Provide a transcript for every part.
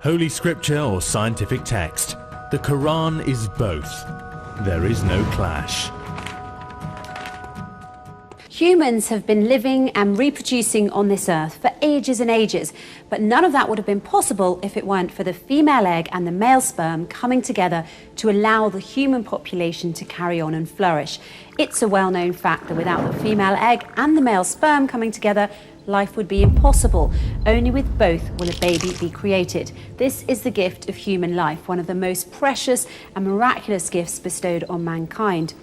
Holy scripture or scientific text, the Quran is both. There is no clash. Humans have been living and reproducing on this earth for ages and ages, but none of that would have been possible if it weren't for the female egg and the male sperm coming together to allow the human population to carry on and flourish. It's a well-known fact that without the female egg and the male sperm coming together, life would be impossible. Only with both will a baby be created. This is the gift of human life, one of the most precious and miraculous gifts bestowed on mankind.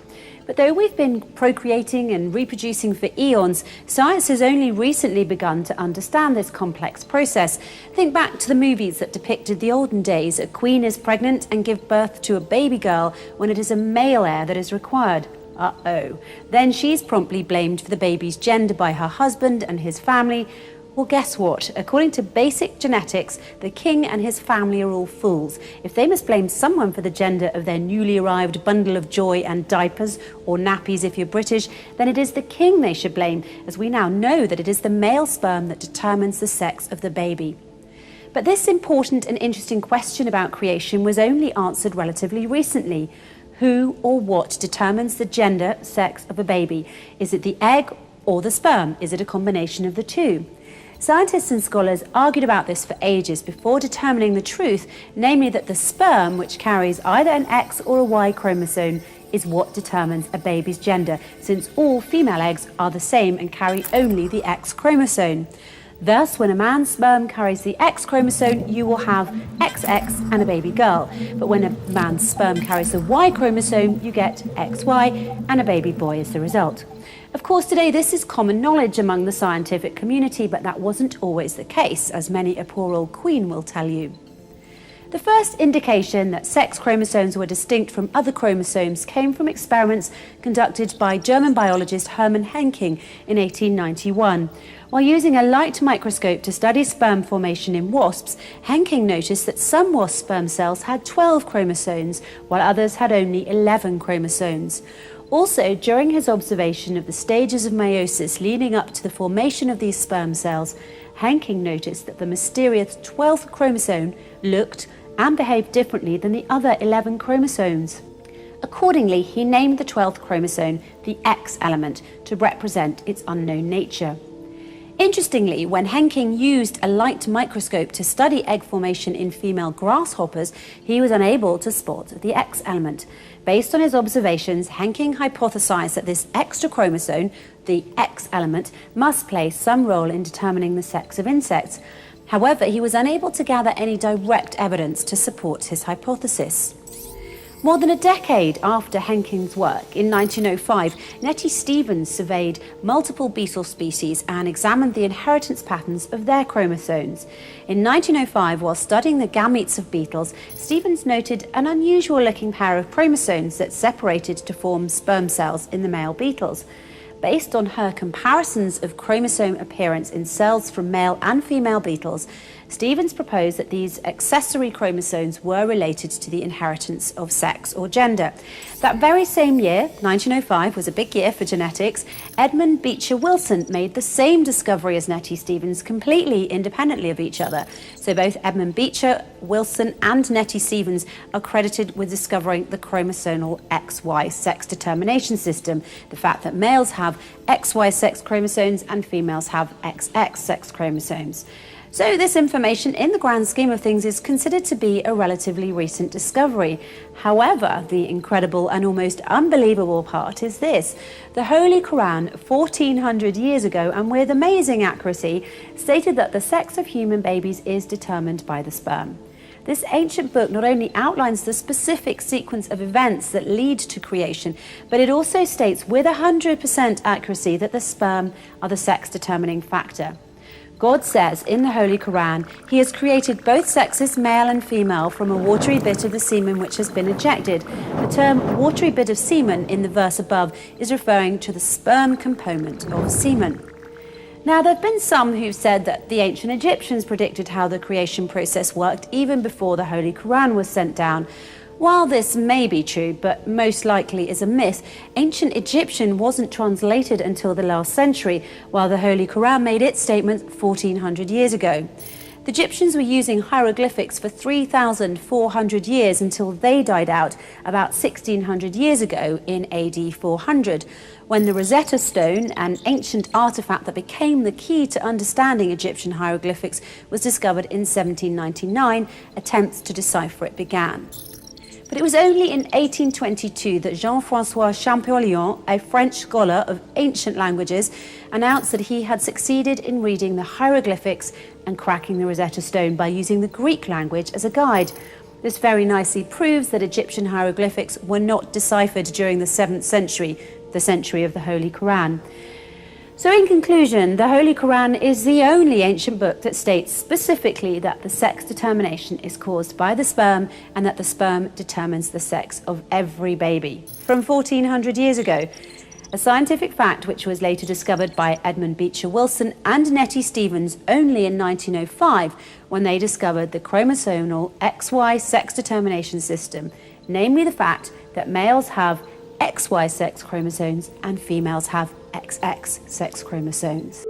But though we've been procreating and reproducing for eons, science has only recently begun to understand this complex process. Think back to the movies that depicted the olden days. A queen is pregnant and gives birth to a baby girl when it is a male heir that is required. Uh-oh. Then she's promptly blamed for the baby's gender by her husband and his family. Well, guess what? According to basic genetics, the king and his family are all fools. If they must blame someone for the gender of their newly arrived bundle of joy and diapers, or nappies if you're British, then it is the king they should blame, as we now know that it is the male sperm that determines the sex of the baby. But this important and interesting question about creation was only answered relatively recently. Who or what determines the gender, sex of a baby? Is it the egg or the sperm? Is it a combination of the two? Scientists and scholars argued about this for ages before determining the truth, namely that the sperm, which carries either an X or a Y chromosome, is what determines a baby's gender, since all female eggs are the same and carry only the X chromosome. Thus, when a man's sperm carries the X chromosome, you will have XX and a baby girl. But when a man's sperm carries the Y chromosome, you get XY and a baby boy as the result. Of course, today this is common knowledge among the scientific community, but that wasn't always the case, as many a poor old queen will tell you. The first indication that sex chromosomes were distinct from other chromosomes came from experiments conducted by German biologist Hermann Henking in 1891. While using a light microscope to study sperm formation in wasps, Henking noticed that some wasp sperm cells had 12 chromosomes, while others had only 11 chromosomes. Also, during his observation of the stages of meiosis leading up to the formation of these sperm cells, Henking noticed that the mysterious 12th chromosome looked and behaved differently than the other 11 chromosomes. Accordingly, he named the 12th chromosome the X element to represent its unknown nature. Interestingly, when Henking used a light microscope to study egg formation in female grasshoppers, he was unable to spot the X element. Based on his observations, Henking hypothesized that this extra chromosome, the X element, must play some role in determining the sex of insects. However, he was unable to gather any direct evidence to support his hypothesis. More than a decade after Henking's work, in 1905, Nettie Stevens surveyed multiple beetle species and examined the inheritance patterns of their chromosomes. In 1905, while studying the gametes of beetles, Stevens noted an unusual-looking pair of chromosomes that separated to form sperm cells in the male beetles. Based on her comparisons of chromosome appearance in cells from male and female beetles, Stevens proposed that these accessory chromosomes were related to the inheritance of sex or gender. That very same year, 1905, was a big year for genetics. Edmund Beecher Wilson made the same discovery as Nettie Stevens, completely independently of each other. So both Edmund Beecher Wilson and Nettie Stevens are credited with discovering the chromosomal XY sex determination system, the fact that males have XY sex chromosomes and females have XX sex chromosomes. So this information, in the grand scheme of things, is considered to be a relatively recent discovery. However, the incredible and almost unbelievable part is this. The Holy Quran, 1400 years ago, and with amazing accuracy, stated that the sex of human babies is determined by the sperm. This ancient book not only outlines the specific sequence of events that lead to creation, but it also states with 100% accuracy that the sperm are the sex-determining factor. God says in the Holy Quran, He has created both sexes, male and female, from a watery bit of the semen which has been ejected. The term watery bit of semen in the verse above is referring to the sperm component of semen. Now, there have been some who've said that the ancient Egyptians predicted how the creation process worked even before the Holy Quran was sent down. While this may be true, but most likely is a myth, ancient Egyptian wasn't translated until the last century, while the Holy Quran made its statement 1400 years ago. The Egyptians were using hieroglyphics for 3,400 years until they died out about 1,600 years ago in AD 400, when the Rosetta Stone, an ancient artifact that became the key to understanding Egyptian hieroglyphics, was discovered in 1799. Attempts to decipher it began. But it was only in 1822 that Jean-François Champollion, a French scholar of ancient languages, announced that he had succeeded in reading the hieroglyphics and cracking the Rosetta Stone by using the Greek language as a guide. This very nicely proves that Egyptian hieroglyphics were not deciphered during the 7th century, the century of the Holy Quran. So in conclusion, the Holy Quran is the only ancient book that states specifically that the sex determination is caused by the sperm and that the sperm determines the sex of every baby. From 1400 years ago, a scientific fact which was later discovered by Edmund Beecher Wilson and Nettie Stevens only in 1905 when they discovered the chromosomal XY sex determination system, namely the fact that males have XY sex chromosomes and females have XX sex chromosomes.